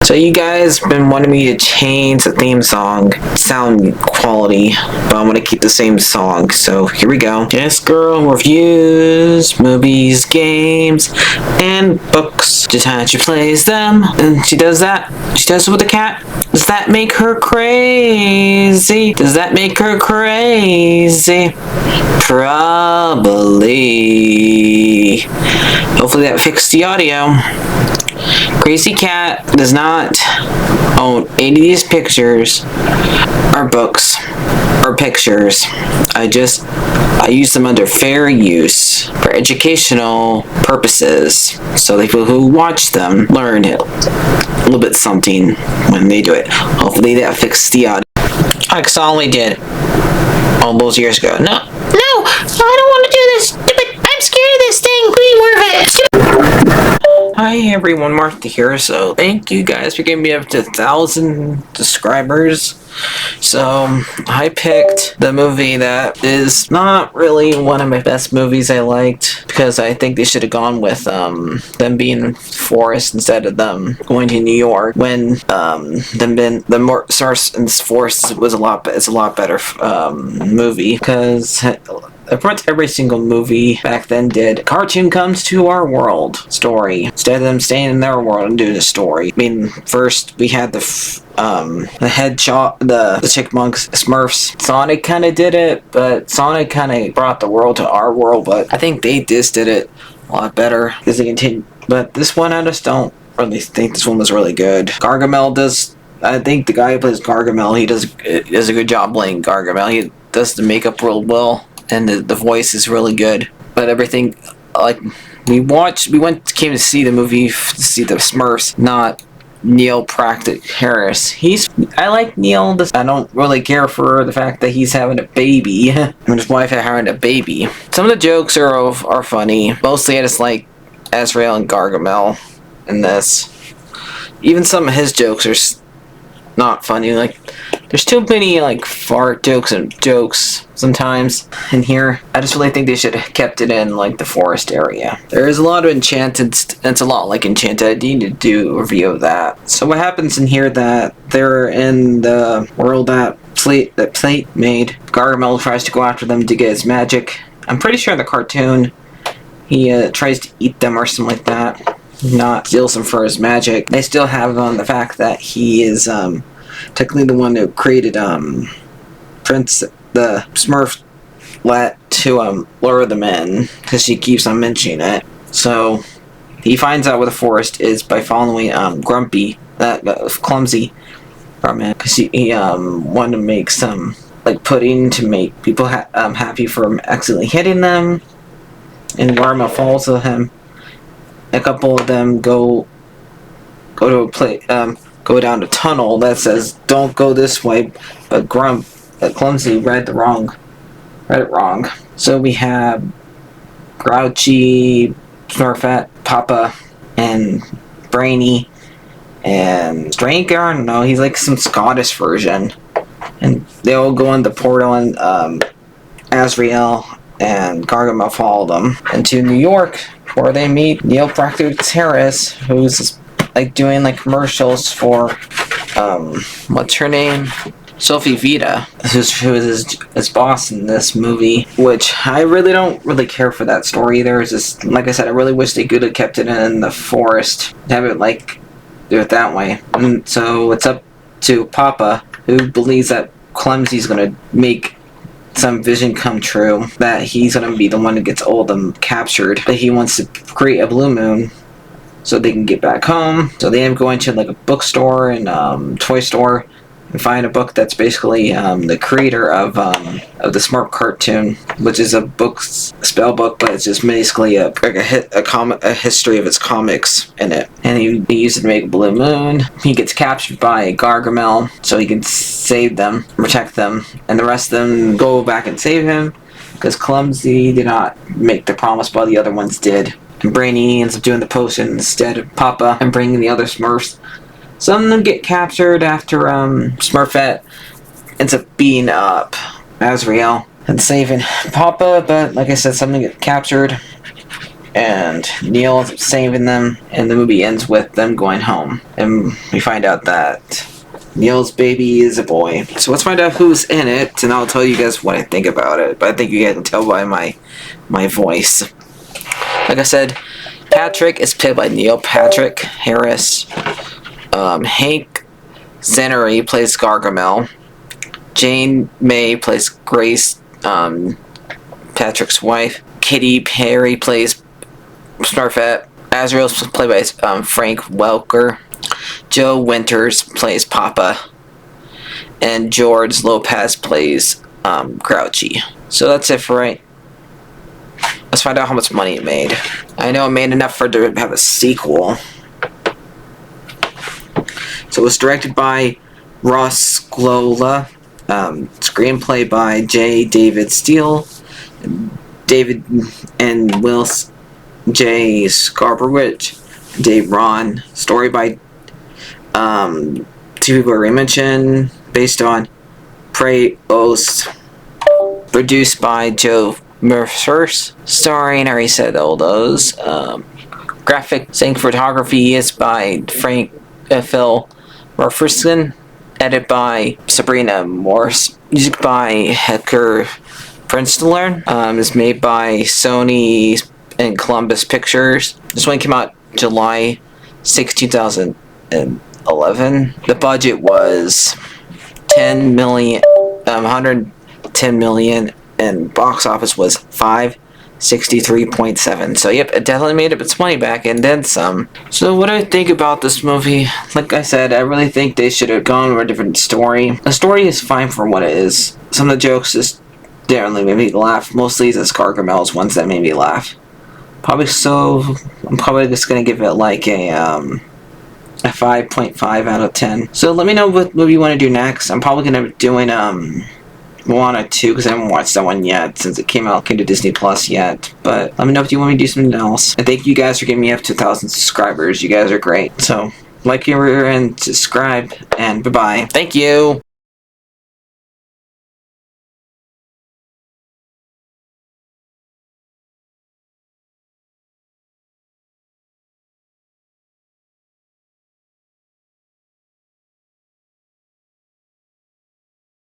So you guys been wanting me to change the theme song sound quality, but I'm gonna keep the same song. So here we go. This girl reviews movies, games, and books. Just how she plays them, and she does that. She does it with the cat. Does that make her crazy? Does that make her crazy? Probably. Hopefully that fixed the audio. Crazy Cat does not own any of these pictures or books or pictures. I use them under fair use for educational purposes, so the people who watch them learn a little bit something when they do it. Hopefully that fixed the audio. I only did all those years ago. No, I don't want to do this. I'm scared of this thing. Hi everyone, Martha here. So thank you guys for getting me up to 1,000 subscribers. So I picked the movie that is not really one of my best movies I liked, because I think they should have gone with them being in forest instead of them going to New York, when the more Stars in Forest was a lot better movie, because pretty much every single movie back then did cartoon comes to our world story instead of them staying in their world and doing a story. I mean, first we had the hedgehog, the chipmunks, Smurfs. Sonic kind of did it, but Sonic kind of brought the world to our world. But I think they just did it a lot better because they continued. But this one, I just don't really think this one was really good. Gargamel does. I think the guy who plays Gargamel, he does a good job playing Gargamel. He does the makeup real well, and the voice is really good. But everything, like came to see the movie to see the Smurfs, not Neil Patrick Harris. I like Neil. I don't really care for the fact that he's having a baby and his wife having a baby. Some of the jokes are funny. Mostly I just like Azrael and Gargamel in this. Even some of his jokes are not funny. Like, there's too many like fart jokes sometimes in here. I just really think they should have kept it in like the forest area. There is a lot of Enchanted. It's a lot like Enchanted. I need to do a review of that. So what happens in here, that they're in the world that Plate made. Gargamel tries to go after them to get his magic. I'm pretty sure in the cartoon he tries to eat them or something like that. Not steals them for his magic. They still have on the fact that he is technically the one who created Prince the Smurf to lure them in, because she keeps on mentioning it. So he finds out where the forest is by following Grumpy, that Clumsy, from him, because he wanted to make some like pudding to make people happy for accidentally hitting them, and Gargamel falls to him. A couple of them go down a tunnel that says "Don't go this way," but Clumsy read it wrong. So we have Grouchy, Smurfette, Papa, and Brainy, and Stranger. I don't know. He's like some Scottish version, and they all go in the portal, and Azrael and Gargamel follow them into New York, where they meet Neil Patrick Harris, who's like doing like commercials for what's her name? Sophie Vita, who is his boss in this movie, which I really don't care for that story either. It's just, like I said, I really wish they could have kept it in the forest, have it like do it that way. And so it's up to Papa, who believes that Clumsy's gonna make some vision come true, that he's gonna be the one who gets all of them captured, but he wants to create a blue moon so they can get back home. So they end up going to like a bookstore and toy store and find a book that's basically the creator of the Smart cartoon, which is a spell book, but it's just basically a history of its comics in it. And he used it to make a blue moon. He gets captured by Gargamel so he can save them, protect them, and the rest of them go back and save him, because Clumsy did not make the promise, but the other ones did. And Brainy ends up doing the potion instead of Papa and bringing the other Smurfs. Some of them get captured after Smurfette ends up beating up Azrael and saving Papa, but like I said, some of them get captured. and Neil saving them, and the movie ends with them going home. And we find out that Neil's baby is a boy. So let's find out who's in it, and I'll tell you guys what I think about it. But I think you guys can tell by my voice. Like I said, Patrick is played by Neil Patrick Harris. Hank Zennery plays Gargamel. Jane May plays Grace, Patrick's wife. Kitty Perry plays Smurfette. Azrael's played by Frank Welker. Joe Winters plays Papa. And George Lopez plays Grouchy. So that's it for right. Let's find out how much money it made. I know it made enough for it to have a sequel. So it was directed by Ross Glola. Screenplay by J. David Steele. David and Will J. Scarberwich. Dave Ron. Story by two people already mentioned. Based on Prey Ost. Produced by Joe Smurfs. Starring, I already said all those. Graphic photography is by Frank Phil Murferson. Edited by Sabrina Morse. Music by Hector Prinstler. Is made by Sony and Columbus Pictures. This one came out July 6, 2011. The budget was 110 million, and box office was 563.7. So yep, it definitely made its money back and then some. So what do I think about this movie? Like I said, I really think they should have gone with a different story. The story is fine for what it is. Some of the jokes just didn't really make me laugh. Mostly the Gargamel's ones that made me laugh. I'm probably just gonna give it like a 5.5 out of 10. So let me know what movie you want to do next. I'm probably gonna be doing Moana 2 because I haven't watched that one yet since it came to Disney Plus yet. But let me know if you want me to do something else. And thank you guys for getting me up to 1,000 subscribers. You guys are great. So like, and subscribe, and bye bye. Thank you.